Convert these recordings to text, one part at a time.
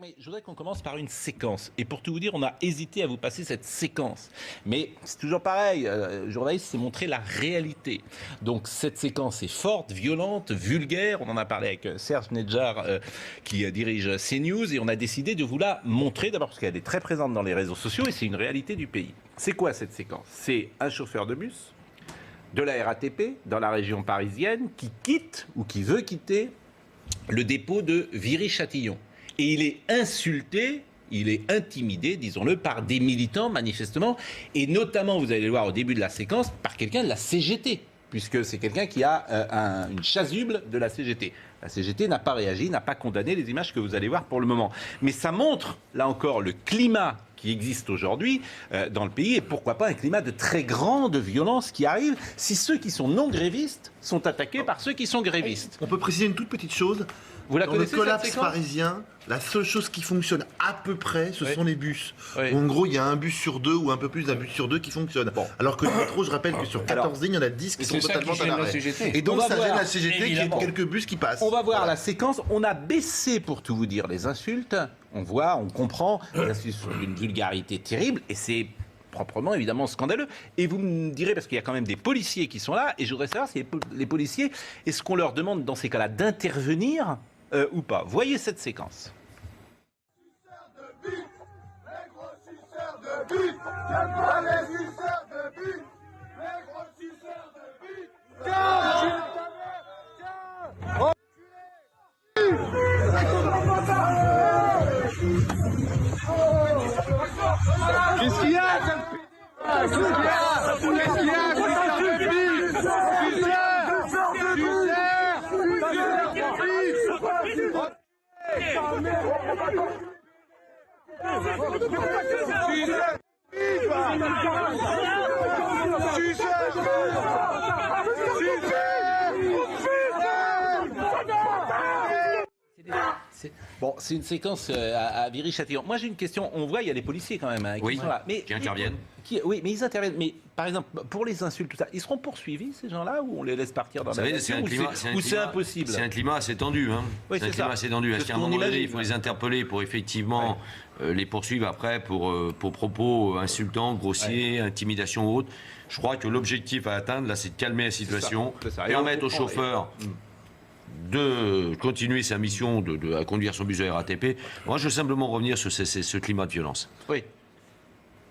mais je voudrais qu'on commence par une séquence. Et pour tout vous dire, on a hésité à vous passer cette séquence. Mais c'est toujours pareil, le journaliste, c'est montrer la réalité. Donc cette séquence est forte, violente, vulgaire. On en a parlé avec Serge Nedjar, qui dirige CNews, et on a décidé de vous la montrer, d'abord parce qu'elle est très présente dans les réseaux sociaux, et c'est une réalité du pays. C'est quoi cette séquence? C'est un chauffeur de bus de la RATP, dans la région parisienne, qui quitte, ou qui veut quitter, le dépôt de Viry-Châtillon. Et il est insulté, il est intimidé, disons-le, par des militants, manifestement, et notamment, vous allez le voir au début de la séquence, par quelqu'un de la CGT, puisque c'est quelqu'un qui a une chasuble de la CGT. La CGT n'a pas réagi, n'a pas condamné les images que vous allez voir pour le moment. Mais ça montre, là encore, le climat qui existe aujourd'hui dans le pays, et pourquoi pas un climat de très grande violence qui arrive si ceux qui sont non grévistes sont attaqués par ceux qui sont grévistes. On peut préciser une toute petite chose. Vous la Dans le connaissez, collapse cette séquence parisien, la seule chose qui fonctionne à peu près, ce sont les bus. Oui. En gros, il y a un bus sur deux ou un peu plus d'un bus sur deux qui fonctionne. Bon. Alors que le métro, je rappelle que sur 14 lignes, il y en a 10 qui sont totalement à l'arrêt. Et donc, ça gêne la CGT qui a quelques bus qui passent. On va voir la séquence. On a baissé, pour tout vous dire, les insultes. On voit, on comprend. Les insultes sont d'une vulgarité terrible. Et c'est proprement, évidemment, scandaleux. Et vous me direz, parce qu'il y a quand même des policiers qui sont là, et je voudrais savoir si les policiers, est-ce qu'on leur demande, dans ces cas-là, d'intervenir ou pas. Voyez cette séquence. Qu'est-ce qu'il y a, Qu'est-ce qu'il y a, Bon, c'est une séquence à Viry-Châtillon. Moi, j'ai une question. On voit, il y a les policiers quand même qui sont là. Qui interviennent. Oui, mais ils interviennent. Mais par exemple, pour les insultes, tout ça, ils seront poursuivis, ces gens-là, ou on les laisse partir dans la nature, ou c'est impossible? C'est un climat assez tendu. Hein. Oui, c'est un climat assez tendu. Est-ce qu'à un moment donné, il faut les interpeller pour effectivement les poursuivre après pour propos insultants, grossiers, intimidation ou autre? Je crois que l'objectif à atteindre, là, c'est de calmer la situation, permettre aux chauffeurs de continuer sa mission à conduire son bus de RATP. Moi, je veux simplement revenir sur ce climat de violence. Oui.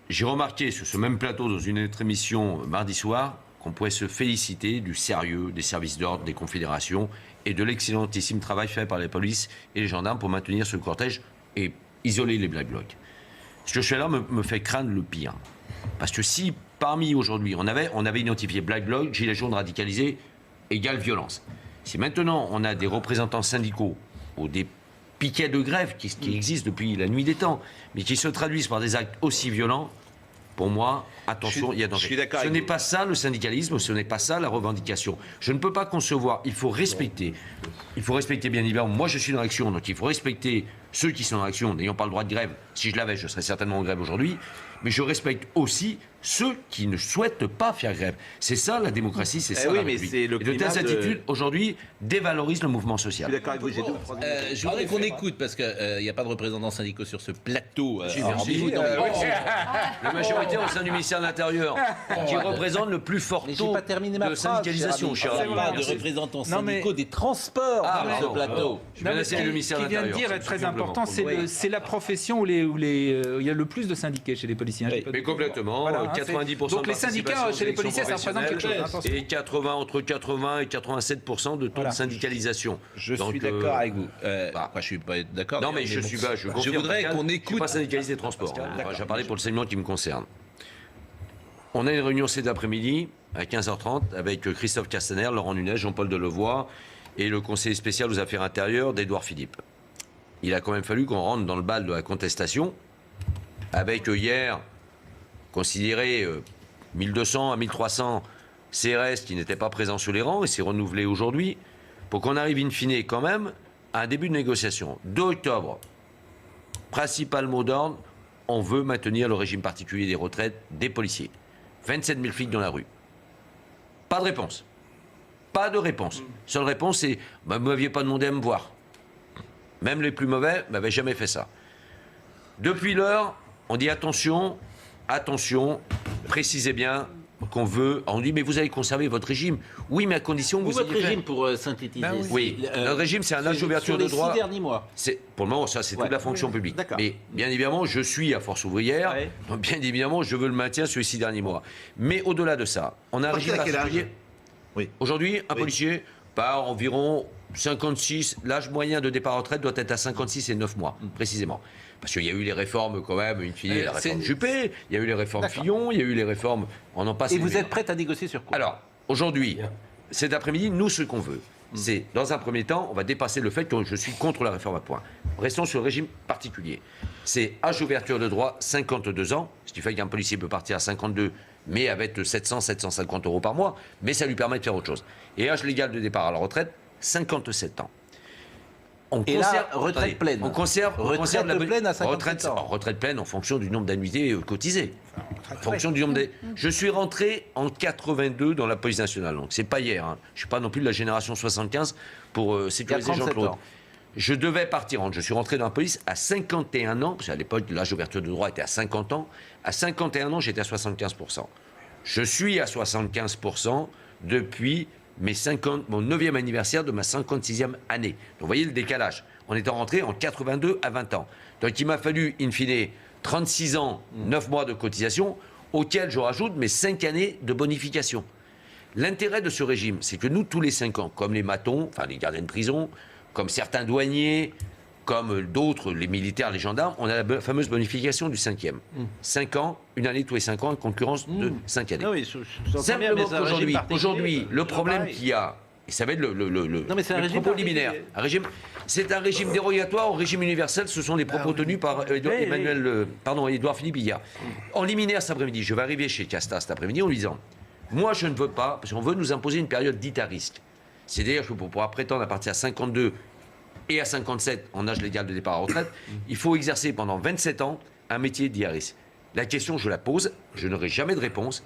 J'ai remarqué sur ce même plateau, dans une autre émission mardi soir, qu'on pouvait se féliciter du sérieux des services d'ordre, des confédérations et de l'excellentissime travail fait par les polices et les gendarmes pour maintenir ce cortège et isoler les Black Blocs. Ce que je fais là me fait craindre le pire. Parce que si, parmi aujourd'hui, on avait identifié Black Bloc, gilets jaunes radicalisés, égale violence. Si maintenant on a des représentants syndicaux ou des piquets de grève qui existent depuis la nuit des temps, mais qui se traduisent par des actes aussi violents, pour moi, attention, il y a danger. Ce n'est pas ça le syndicalisme, ce n'est pas ça la revendication. Je ne peux pas concevoir, il faut respecter bien évidemment, moi je suis dans l'action, donc il faut respecter ceux qui sont dans l'action, n'ayant pas le droit de grève. Si je l'avais, je serais certainement en grève aujourd'hui, mais je respecte aussi ceux qui ne souhaitent pas faire grève. C'est ça la démocratie, c'est ça la République. Et de telles attitudes, aujourd'hui, dévalorisent le mouvement social. Je suis d'accord avec vous, je voudrais qu'on écoute, parce qu'il n'y a pas de représentants syndicaux sur ce plateau. La majorité au sein du ministère de l'Intérieur, qui représente le plus fort taux de syndicalisation. Il n'y a pas de représentants syndicaux des transports sur ce plateau. Je vais laisser le ministère de l'Intérieur. Ce qu'il vient de dire est très important, c'est la profession où il y a le plus de syndiqués chez les policiers. Mais complètement, Voilà, 90% donc les syndicats chez les policiers, ça représente quelque chose. Et entre 80 et 87% de taux de syndicalisation. Je suis d'accord avec vous. Je suis pas d'accord. Non, mais je voudrais qu'on écoute. Je ne suis pas syndicaliste des transports. J'ai parlé pour le segment qui me concerne. On a une réunion cet après-midi à 15h30 avec Christophe Castaner, Laurent Nunez, Jean-Paul Delevoye et le conseiller spécial aux affaires intérieures d'Édouard Philippe. Il a quand même fallu qu'on rentre dans le bal de la contestation avec hier considéré 1200 à 1300 CRS qui n'étaient pas présents sur les rangs, et c'est renouvelé aujourd'hui, pour qu'on arrive in fine quand même à un début de négociation. 2 octobre, principal mot d'ordre, on veut maintenir le régime particulier des retraites des policiers. 27 000 flics dans la rue. Pas de réponse. Pas de réponse. Seule réponse, c'est vous ne m'aviez pas demandé à me voir. Même les plus mauvais n'avaient jamais fait ça. Depuis l'heure, on dit attention, précisez bien qu'on veut. On dit mais vous allez conserver votre régime. Oui, mais à condition que vous votre régime, pour synthétiser. Oui, notre régime, c'est un âge d'ouverture de droit. Sur les 6 derniers mois. Pour le moment, ça, c'est toute la fonction publique. Mais bien évidemment, je suis à Force ouvrière. Donc, bien évidemment, je veux le maintien sur les 6 derniers mois. Mais au-delà de ça, on a un régime particulier. Aujourd'hui, un policier par environ 56, l'âge moyen de départ à retraite doit être à 56 et 9 mois, précisément. Parce qu'il y a eu les réformes quand même, la réforme Juppé, il y a eu les réformes Fillon, il y a eu les réformes, on en passe. Et vous êtes prête à négocier sur quoi? Alors, aujourd'hui, cet après-midi, nous, ce qu'on veut, c'est, dans un premier temps, on va dépasser le fait que je suis contre la réforme à points. Restons sur le régime particulier. C'est âge d'ouverture de droit, 52 ans, ce qui fait qu'un policier peut partir à 52, mais avec 700-750 euros par mois, mais ça lui permet de faire autre chose. Et âge légal de départ à la retraite, 57 ans. Retraite pleine. On conserve la pleine à 57 ans. Retraite pleine en fonction du nombre d'annuités cotisées. En fonction du nombre Je suis rentré en 82 dans la police nationale, donc c'est pas hier. Hein. Je suis pas non plus de la génération 75 pour sécuriser Jean-Claude. Je devais partir. Je suis rentré dans la police à 51 ans, parce qu'à l'époque l'âge d'ouverture de droit était à 50 ans. À 51 ans, j'étais à 75%. Je suis à 75% depuis mon 9e anniversaire de ma 56e année. Donc vous voyez le décalage. On était rentré en 82 à 20 ans. Donc il m'a fallu, in fine, 36 ans, 9 mois de cotisation, auxquels je rajoute mes 5 années de bonification. L'intérêt de ce régime, c'est que nous, tous les 5 ans, comme les matons, enfin les gardiens de prison, comme certains douaniers, comme d'autres, les militaires, les gendarmes, on a la fameuse bonification du 5e. 5 ans, une année tous les 5 ans, en concurrence de 5 années. Non, simplement qu'aujourd'hui, le problème qu'il y a, et ça va être le propos liminaire, c'est un régime dérogatoire au régime universel, ce sont les propos tenus par Édouard Philippe Billard. En liminaire cet après-midi, je vais arriver chez Casta cet après-midi en lui disant, moi je ne veux pas, parce qu'on veut nous imposer une période dite à risque. C'est-à-dire que pour pouvoir prétendre à partir à 52 et à 57 en âge légal de départ à retraite, il faut exercer pendant 27 ans un métier dit à risque. La question, je la pose, je n'aurai jamais de réponse.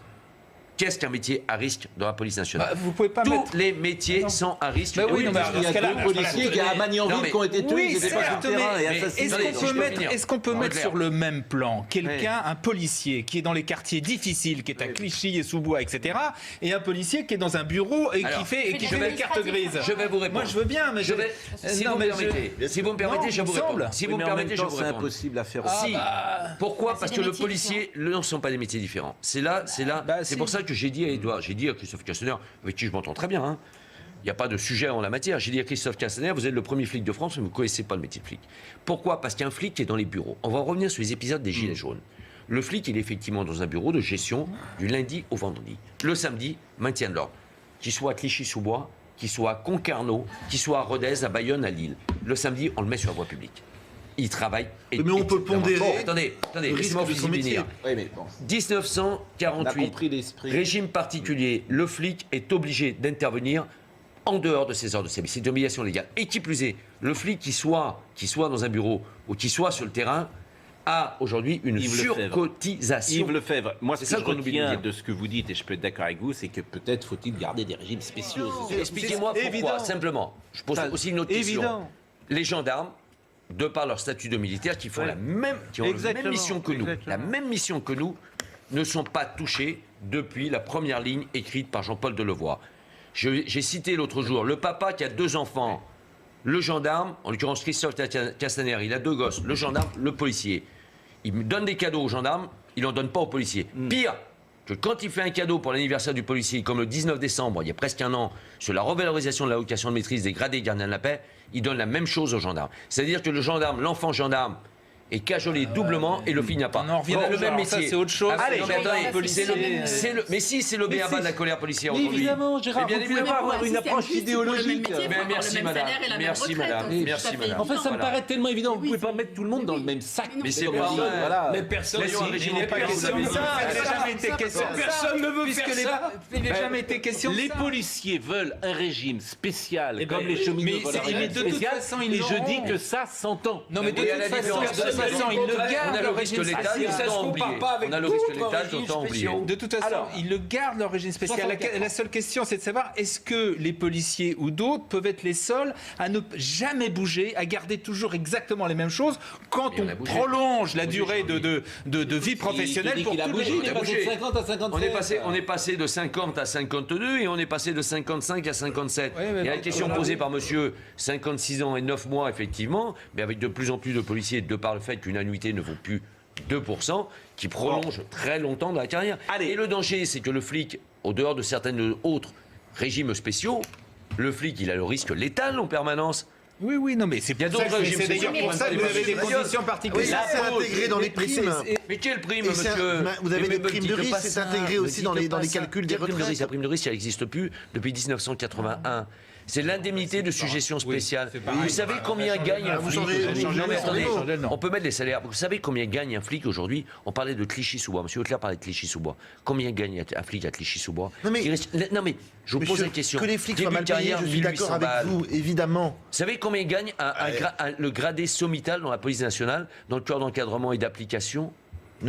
Qu'est-ce qu'un métier à risque dans la police nationale? Vous pouvez pas Tous les métiers sont à risque. Oui, mais il y a deux policiers qui à Magnanville qui ont été tués, ils n'étaient pas sur le terrain et assassinés. Est-ce qu'on peut mettre sur le même plan quelqu'un, un policier qui est dans les quartiers difficiles, qui est à Clichy et Sous-Bois, etc., et un policier qui est dans un bureau et qui fait des cartes grises? Je vais vous répondre. Moi, je veux bien, mais si vous me permettez, je vous réponds. Si vous me permettez, je vous réponds. C'est impossible à faire. Pourquoi? Parce que le policier, ne sont pas des métiers différents. C'est pour ça que j'ai dit à Édouard, j'ai dit à Christophe Castaner, avec qui je m'entends très bien, hein, il n'y a pas de sujet en la matière, j'ai dit à Christophe Castaner, vous êtes le premier flic de France, mais vous ne connaissez pas le métier de flic. Pourquoi? Parce qu'un flic qui est dans les bureaux. On va revenir sur les épisodes des Gilets jaunes. Le flic, il est effectivement dans un bureau de gestion du lundi au vendredi. Le samedi, maintien de l'ordre. Qu'il soit à Clichy-sous-Bois, qu'il soit à Concarneau, qu'il soit à Rodez, à Bayonne, à Lille. Le samedi, on le met sur la voie publique. Il travaille. Mais on peut pondérer. Bon, attendez, laissez-moi vous finir. 1948, régime particulier, le flic est obligé d'intervenir en dehors de ses heures de service. C'est une obligation légale. Et qui plus est, le flic qui soit dans un bureau ou qui soit sur le terrain a aujourd'hui une surcotisation. Yves Lefebvre, moi ce que je retiens de ce que vous dites, et je peux être d'accord avec vous, c'est que peut-être faut-il garder des régimes spéciaux. Expliquez-moi pourquoi, simplement. Je pose aussi une autre question. Les gendarmes, de par leur statut de militaire, qui font la même mission que nous, ne sont pas touchés depuis la première ligne écrite par Jean-Paul Delevoye. J'ai cité l'autre jour le papa qui a 2 enfants, le gendarme, en l'occurrence Christophe Castaner, il a 2 gosses, le gendarme, le policier. Il me donne des cadeaux aux gendarmes, il n'en donne pas aux policiers. Pire, que quand il fait un cadeau pour l'anniversaire du policier, comme le 19 décembre, il y a presque un an, sur la revalorisation de l'allocation de maîtrise des gradés gardiens de la paix, il donne la même chose aux gendarmes. C'est-à-dire que le gendarme, l'enfant gendarme, est cajolé doublement et le fil n'a pas. On a le même métier. Ça, c'est autre chose. Allez, mais si c'est le béaba de la colère policière aujourd'hui. Évidemment, Gérard, vous ne pouvez pas avoir une approche idéologique. Merci madame. Merci madame. En fait, ça me paraît tellement évident. Vous ne pouvez pas mettre tout le monde dans le même sac. Mais c'est pas vrai. Mais personne ne veut faire ça. Il n'a jamais été question de ça. Les policiers veulent un régime spécial, comme les cheminots veulent un régime spécial. Et je dis que ça s'entend. Non, mais de toute façon, façon, ils le gardent. On a le risque létal, autant oublier. On a le risque létal, autant oublier. De toute façon, ils le gardent, leur régime spécial. La seule question, c'est de savoir, est-ce que les policiers ou d'autres peuvent être les seuls à ne jamais bouger, à garder toujours exactement les mêmes choses quand on prolonge la durée de vie professionnelle pour tout le monde. Il a bougé de 50 à 57. On est passé de 50 à 52 et on est passé de 55 à 57. Et la question posée par monsieur, 56 ans et 9 mois, effectivement, mais avec de plus en plus de policiers, de par le fait qu'une annuité ne vaut plus 2%, qui prolonge très longtemps dans la carrière. Et le danger, c'est que le flic, au dehors de certains autres régimes spéciaux, le flic, il a le risque létal en permanence. Oui, non, mais c'est d'ailleurs pour ça que vous avez des conditions particulières. C'est intégré dans les primes. Mais quelle prime, monsieur? Vous avez des primes de risque, c'est intégré aussi dans les calculs des retraites. La prime de risque, elle n'existe plus depuis 1981. C'est l'indemnité de suggestion spéciale. Vous savez combien gagne un flic aujourd'hui? On peut mettre les salaires. Vous savez combien gagne un flic aujourd'hui? On parlait de Clichy-sous-Bois. Monsieur Auclair parlait de Clichy-sous-Bois. Combien gagne un flic à Clichy-sous-Bois? Non mais je vous pose la question. Que les flics soient mal payés, je suis d'accord avec vous, évidemment. Vous savez combien gagne le gradé sommital dans la police nationale, dans le corps d'encadrement et d'application?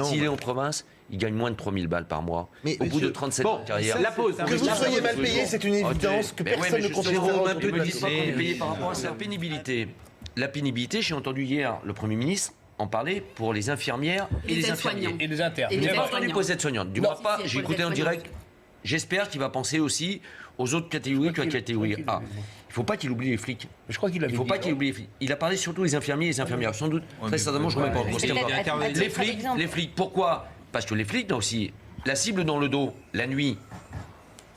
S'il est en province, il gagne moins de 3000 balles par mois. Mais au bout de 37 ans de carrière. La pause. Que vous soyez mal payé, c'est une évidence que personne ne contestera. Ne me dites pas qu'on est payé par rapport à la pénibilité. La pénibilité, j'ai entendu hier le Premier ministre en parler pour les infirmières et les infirmiers. Et les internes. Je n'ai pas entendu pour les aides-soignantes. Du moins pas, j'ai écouté en direct. J'espère qu'il va penser aussi aux autres catégories que la catégorie A. Il ne faut pas qu'il oublie les flics. Je crois qu'il Il ne faut pas qu'il oublie les flics. Il a parlé surtout des infirmiers et des infirmières. Sans doute, très certainement, je ne remets pas en cause. Les flics, pourquoi? Parce que les flics, là aussi, la cible dans le dos, la nuit,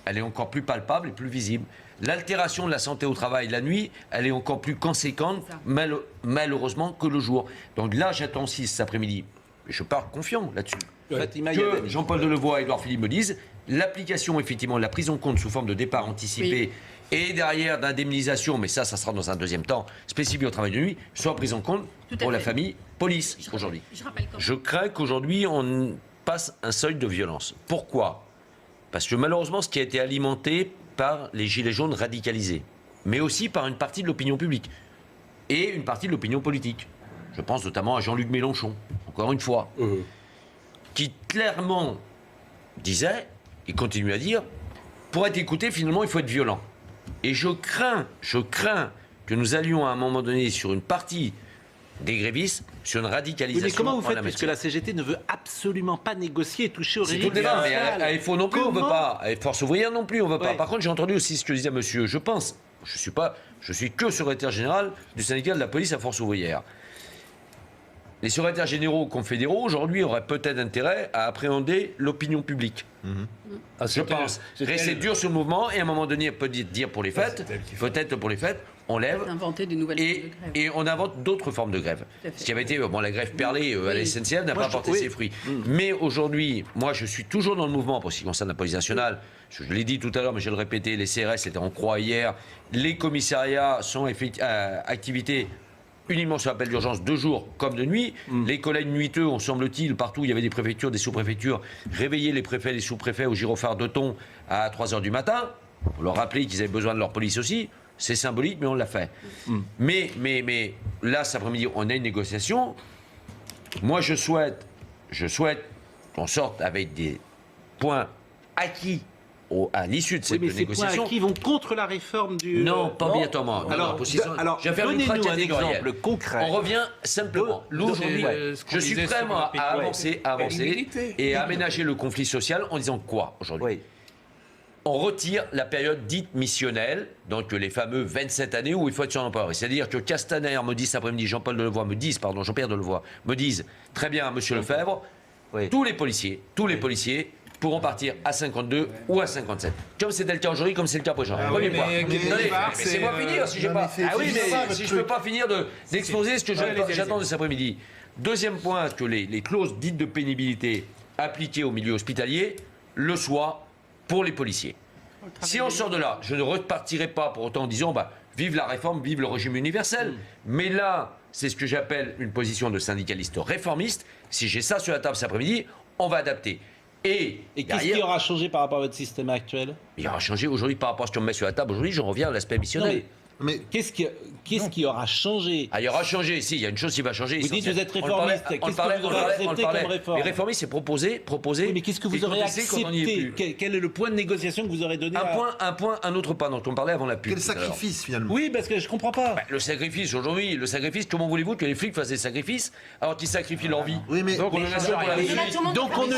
elle est encore plus palpable et plus visible. L'altération de la santé au travail, la nuit, elle est encore plus conséquente, malheureusement, que le jour. Donc là, j'attends aussi cet après-midi. Je pars confiant là-dessus. Que Jean-Paul Delevoye et Édouard Philippe me disent l'application, effectivement, de la prise en compte sous forme de départ anticipé et derrière d'indemnisation, mais ça sera dans un deuxième temps, spécifique au travail de nuit, soit prise en compte pour la famille police aujourd'hui. Je crains qu'aujourd'hui, on passe un seuil de violence. Pourquoi? Parce que malheureusement, ce qui a été alimenté par les gilets jaunes radicalisés, mais aussi par une partie de l'opinion publique et une partie de l'opinion politique. Je pense notamment à Jean-Luc Mélenchon, encore une fois, qui clairement disait, et continue à dire, pour être écouté, finalement, il faut être violent. Et je crains que nous allions à un moment donné sur une partie des grévistes, sur une radicalisation. Mais comment vous faites, puisque la CGT ne veut absolument pas négocier et toucher au régime? C'est tout le débat, mais à FO non plus, on ne veut pas. À Force ouvrière non plus, on ne veut pas. Par contre, j'ai entendu aussi ce que disait monsieur, je pense, je suis que secrétaire général du syndicat de la police à Force ouvrière. Les secrétaires généraux confédéraux, aujourd'hui, auraient peut-être intérêt à appréhender l'opinion publique. Je pense. Rester dur sur le mouvement et à un moment donné, peut-être dire pour les fêtes, on lève inventer des nouvelles formes de grève. et on invente d'autres formes de grève. Ce qui avait été, la grève perlée à la SNCF n'a pas porté ses fruits. Mais aujourd'hui, moi, je suis toujours dans le mouvement pour ce qui concerne la police nationale. Je l'ai dit tout à l'heure, mais je vais le répéter, les CRS étaient en croix hier. Les commissariats sont activité uniquement sur appel d'urgence, de jour comme de nuit. Les collègues nuiteux, on semble-t-il, partout, il y avait des préfectures, des sous-préfectures, réveillaient les préfets, les sous-préfets au gyrophare de thon à 3h du matin, pour leur rappeler qu'ils avaient besoin de leur police aussi. C'est symbolique, mais on l'a fait. Mais là, cet après-midi, on a une négociation. Moi, je souhaite qu'on sorte avec des points acquis à l'issue de cette négociation. Ces points acquis vont contre la réforme du... Non, pas obligatoirement. Alors, donnez-nous un exemple concret. On revient simplement. Je suis prêt à avancer et à aménager le conflit social en disant quoi aujourd'hui? On retire la période dite missionnelle, donc les fameux 27 années où il faut être sur l'emploi. C'est-à-dire que Castaner me dit cet après-midi, Jean-Pierre Delevoye me disent, très bien, monsieur Lefebvre, tous les policiers pourront partir à 52 ou à 57. Comme c'était le cas aujourd'hui, comme c'est le cas pour Jean. Laissez-moi finir si j'ai pas. Ah oui, mais si je ne peux pas finir d'exposer ce que j'attends de cet après-midi. Deuxième point, que les clauses dites de pénibilité appliquées au milieu hospitalier le soient pour les policiers. Si on sort de là, je ne repartirai pas pour autant en disant vive la réforme, vive le régime universel. Mais là, c'est ce que j'appelle une position de syndicaliste réformiste. Si j'ai ça sur la table cet après-midi, on va adapter. Et qu'est-ce qui aura changé par rapport à votre système actuel? Il aura changé aujourd'hui par rapport à ce qu'on met sur la table. Aujourd'hui, j'en reviens à l'aspect missionnel. Mais qu'est-ce qui aura changé? Il y aura changé, si, il y a une chose qui va changer. Vous dites que vous êtes réformiste, qu'est-ce que vous aurez accepté comme réforme? Les réformistes, c'est proposer. Oui, mais qu'est-ce que vous aurez accepté? Quel est le point de négociation que vous aurez donné? Un autre point dont on parlait avant la pub. Quel sacrifice, finalement? Oui, parce que je comprends pas. Le sacrifice, aujourd'hui, comment voulez-vous que les flics fassent des sacrifices alors qu'ils sacrifient leur vie? Oui, mais donc on ne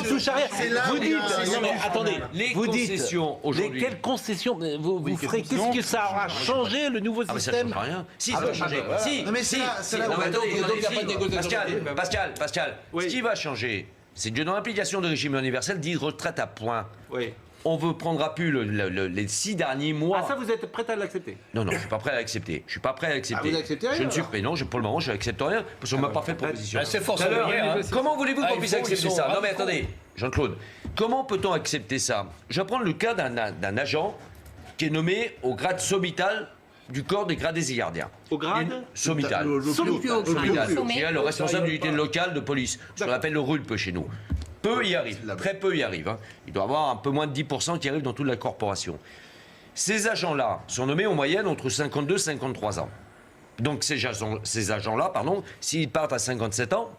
touche à rien. Vous dites, non mais attendez, vous dites, aujourd'hui. quelles concessions vous ferez? Qu'est-ce que ça aura changé, le nouveau système? Ça change rien. Si, ça va changer. Si, non mais c'est là où Pascal, ce qui va changer, c'est que dans l'application de régime universel, dit retraite à points. Oui. On ne prendra plus les 6 derniers mois. Ah, ça, vous êtes prêt à l'accepter? Non, je ne suis pas prêt à l'accepter. Je suis pas prêt à l'accepter. Vous acceptez rien? Non, pour le moment, je n'accepte rien parce qu'on ne m'a pas fait de proposition. C'est forcément. Comment voulez-vous qu'on puisse accepter ça? Non, mais attendez, Jean-Claude, comment peut-on accepter ça? Je vais prendre le cas d'un agent qui est nommé au grade sommital du corps des gradés et gardiens. Au grade sommital. Qui est le responsable d'unité locale de police, ce qu'on appelle le RULP chez nous. Peu y arrivent, très peu y arrivent. Il doit y avoir un peu moins de 10% qui arrivent dans toute la corporation. Ces agents-là sont nommés en moyenne entre 52 et 53 ans. Donc ces agents-là, s'ils partent à 57 ans,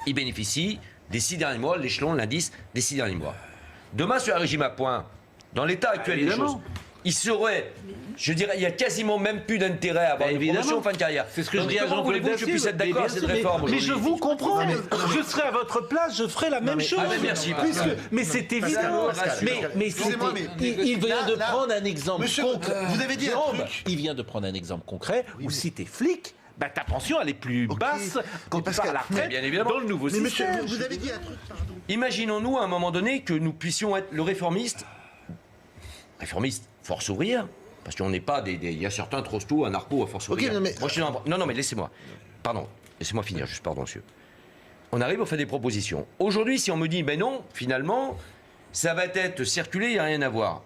ils bénéficient des 6 derniers mois, l'échelon, l'indice des 6 derniers mois. Demain, sur un régime à points, dans l'état actuel des choses, il serait, je dirais, il n'y a quasiment même plus d'intérêt à avoir une promotion en fin de carrière. C'est ce que je dis à Jean-Claude. Voulez-vous que je puisse être d'accord avec cette réforme mais aujourd'hui? je vous comprends. Je serais à votre place, je ferais la même chose. Merci. Mais c'est évident. Mais il vient de prendre un exemple concret. Vous avez dit un truc. Il vient de prendre un exemple concret où si t'es flic, ta pension elle est plus basse quand tu pars à la retraite, bien évidemment, dans le nouveau système. Monsieur, vous avez dit un truc, pardon. Imaginons-nous à un moment donné que nous puissions être le réformiste, force ouvrière, parce qu'on n'est pas il y a certains trostos, un narco à force ouvrière. Non, mais... Moi, non, mais laissez-moi. Pardon, laissez-moi finir, juste pardon, monsieur. On arrive, on fait des propositions. Aujourd'hui, si on me dit, ben non, finalement, ça va être circulé, il n'y a rien à voir.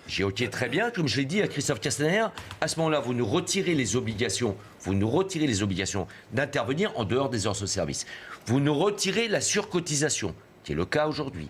J'ai ok, très bien, comme je l'ai dit à Christophe Castaner, à ce moment-là, vous nous retirez les obligations d'intervenir en dehors des heures de service. Vous nous retirez la surcotisation, qui est le cas aujourd'hui.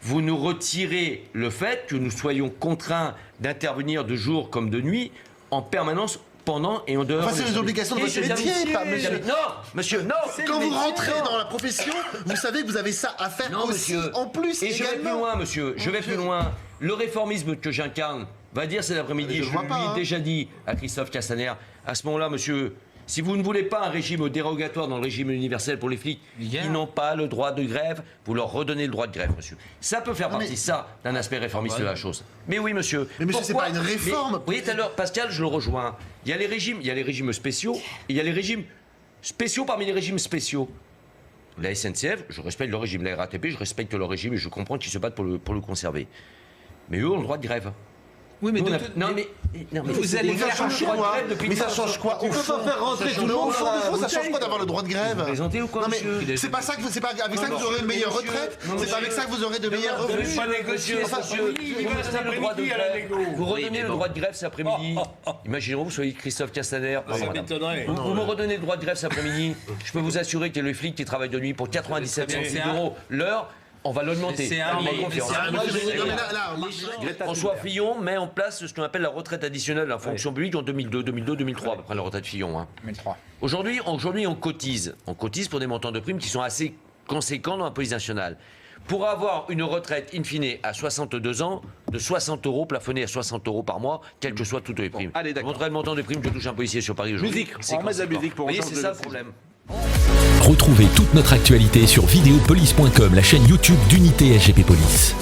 Vous nous retirez le fait que nous soyons contraints d'intervenir de jour comme de nuit en permanence pendant et en dehors. Enfin, c'est les obligations de votre métier, pas monsieur. Non, monsieur, non. Quand vous rentrez dans la profession, vous savez que vous avez ça à faire aussi, en plus. Et je vais plus loin, monsieur. Je vais plus loin. Le réformisme que j'incarne va dire cet après-midi, je lui ai déjà dit à Christophe Castaner, à ce moment-là, monsieur, si vous ne voulez pas un régime dérogatoire dans le régime universel pour les flics, qui n'ont pas le droit de grève, vous leur redonnez le droit de grève, monsieur. Ça peut faire partie, d'un aspect réformiste de la chose. Mais oui, monsieur. Mais monsieur, c'est pas une réforme. Oui, alors, Pascal, je le rejoins. Il y a les régimes spéciaux, et il y a les régimes spéciaux parmi les régimes spéciaux. La SNCF, je respecte le régime. La RATP, je respecte leur régime et je comprends qu'ils se battent pour le conserver. Mais eux ont le droit de grève. Oui, mais vous allez faire changer quoi? Mais ça change quoi? On peut pas faire rentrer tout le monde. Ça change quoi d'avoir le droit de grève? Vous plaisantez ou quoi? Non mais c'est pas ça que c'est pas avec ça que vous aurez une meilleure retraite. C'est pas avec ça que vous aurez de meilleurs revenus. Vous redonnez le droit de grève cet après-midi. Imaginons vous soyez Christophe Castaner. Vous me redonnez le droit de grève cet après-midi. Je peux vous assurer que le flic qui travaille de nuit pour 97 € l'heure. On va l'augmenter. François Fillon met en place ce qu'on appelle la retraite additionnelle en fonction publique en 2002-2003, après la retraite Fillon. 2003. Aujourd'hui, on cotise. On cotise pour des montants de primes qui sont assez conséquents dans la police nationale. Pour avoir une retraite in fine à 62 ans, de 60 €, plafonnée à 60 € par mois, quelles que soient toutes les primes. Allez, d'accord. Je montrerai le montant de primes que touche un policier sur Paris aujourd'hui. Musique, on met de la musique pour. Vous voyez, c'est ça le problème. Retrouvez toute notre actualité sur videopolice.com, la chaîne YouTube d'Unité SGP Police.